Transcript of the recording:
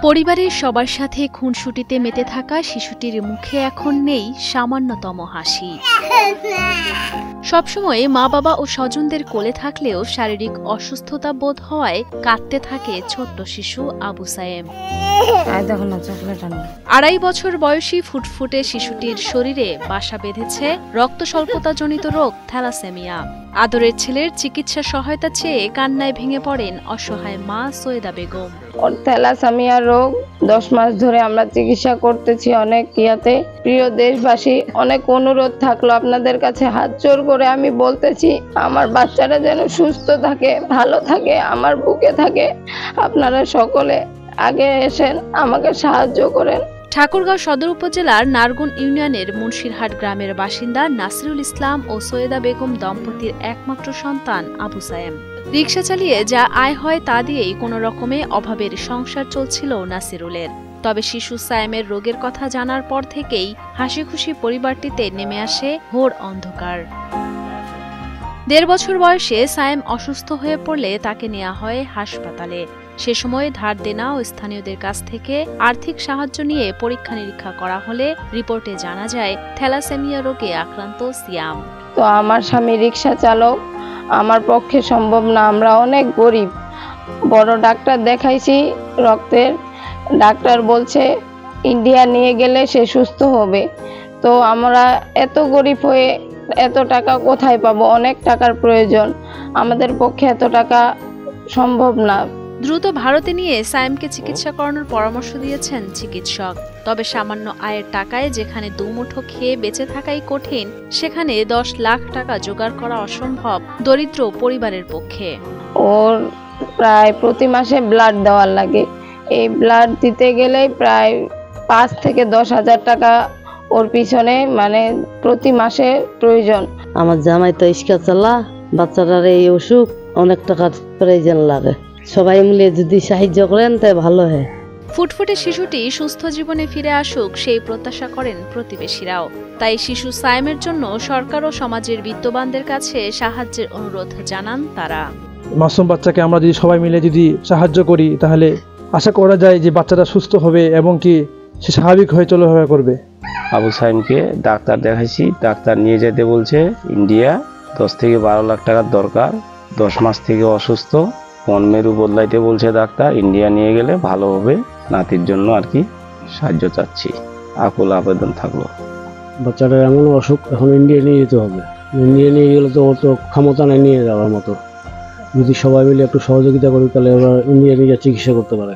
পরিবারের সবার সাথে খুনসুটিতে মেতে থাকা শিশুটির মুখে এখন নেই সামান্যতম হাসি। সবসময় মা বাবা ও স্বজনদের কোলে থাকলেও শারীরিক অসুস্থতা বোধ হওয়ায় কাঁদতে থাকে ছোট্ট শিশু আবু সায়েম। 2.5 বছর বয়সী ফুটফুটে শিশুটির শরীরে বাসা বেঁধেছে রক্ত স্বল্পতাজনিত রোগ থ্যালাসেমিয়া। আদরের ছেলের চিকিৎসা সহায়তা চেয়ে কান্নায় ভেঙে পড়েন অসহায় মা সৈয়দা বেগম। ওর থ্যালাসেমিয়া রোগ 10 মাস ধরে আমরা চিকিৎসা করতেছি অনেক ইয়াতে। প্রিয় দেশবাসী, অনেক অনুরোধ থাকলো আপনাদের কাছে, হাত জোর করে আমি বলতেছি আমার বাচ্চারা যেন সুস্থ থাকে, ভালো থাকে, আমার বুকে থাকে। আপনারা সকলে আগে এসেন, আমাকে সাহায্য করেন। ঠাকুরগাঁও সদর উপজেলার নারগুন ইউনিয়নের মুন্সিরহাট গ্রামের বাসিন্দা নাসিরুল ইসলাম ও সৈয়দা বেগম দম্পতির একমাত্র সন্তান আবু সায়েম। রিকশা চালিয়ে যা আয় হয় তা দিয়েই কোনো রকমে অভাবের সংসার চলছিল নাসিরুলের। তবে শিশু সায়েমের রোগের কথা জানার পর থেকেই হাসি খুশি পরিবারটিতে নেমে আসে ঘোর অন্ধকার। 1.5 বছর বয়সে সায়েম অসুস্থ হয়ে পড়লে তাকে নেওয়া হয় হাসপাতালে। সে সময় ধার দেনা ও স্থানীয়দের কাছ থেকে আর্থিক সাহায্য নিয়ে পরীক্ষা নিরীক্ষা করা হলে রিপোর্টে জানা যায় থ্যালাসেমিয়া রোগে আক্রান্ত সিয়াম। তো আমার স্বামী রিকশা চালক, আমার পক্ষে সম্ভব না, আমরা অনেক গরিব। বড় ডাক্তার দেখাইছি রক্তের, ডাক্তার বলছে ইন্ডিয়া নিয়ে গেলে সে সুস্থ হবে। তো আমরা এত গরিব হয়ে এত টাকা কোথায় পাবো? অনেক টাকার প্রয়োজন, আমাদের পক্ষে এত টাকা সম্ভব না। দ্রুত ভারতে নিয়ে সায়েমকে চিকিৎসা করানোর পরামর্শ দিয়েছেন চিকিৎসক। তবে সামান্য আয়ের টাকায় যেখানে দুমুঠো খেয়ে বেঁচে থাকাই কঠিন, সেখানে 10 লাখ টাকা জোগাড় করা অসম্ভব দরিদ্র পরিবারের পক্ষে। ওর প্রায় প্রতি মাসে ব্লাড দেওয়ার লাগে। এই ব্লাড দিতে গেলে প্রায় 5 থেকে 10 হাজার টাকা ওর পিছনে মানে প্রতি মাসে প্রয়োজন। আমার জামাই তো ইস্কা চালা, বাচ্চাটার এই অসুখ, অনেক টাকার প্রয়োজন লাগে। সবাই মিলে যদি সাহায্য করেন তাই ভালো হয়। ফুটফুটে শিশুটি সুস্থ জীবনে ফিরে আসুক সেই প্রত্যাশা করেন প্রতিবেশীরাও। তাই শিশু সায়েমের জন্য সরকার ও সমাজের বিত্তবানদের কাছে সাহায্যের অনুরোধ জানান তারা। মাসুম বাচ্চাকে আমরা যদি সবাই মিলে যদি সাহায্য করি, তাহলে আশা করা যায় যে বাচ্চাটা সুস্থ হবে এবং কি সে স্বাভাবিক হয়ে চলাফেরা করবে। আবু সায়েমকে ডাক্তার দেখাইছি, ডাক্তার নিয়ে যেতে বলছে ইন্ডিয়া। 10 থেকে 12 লাখ টাকার দরকার। 10 মাস থেকে অসুস্থ, মন মেরু বদলাইতে বলছে ডাক্তার। ইন্ডিয়া নিয়ে গেলে ভালো হবে, নাতির জন্য আর কি সাহায্য চাচ্ছি, আকুল আবেদন থাকলো। বাচ্চাটার এমন অসুখ, এখন ইন্ডিয়া নিয়ে যেতে হবে। ইন্ডিয়া নিয়ে গেলে তো ওর তো ক্ষমতা নেই নিয়ে যাওয়ার মতো। যদি সবাই মিলে একটু সহযোগিতা করি তাহলে ওরা ইন্ডিয়া নিয়ে চিকিৎসা করতে পারে।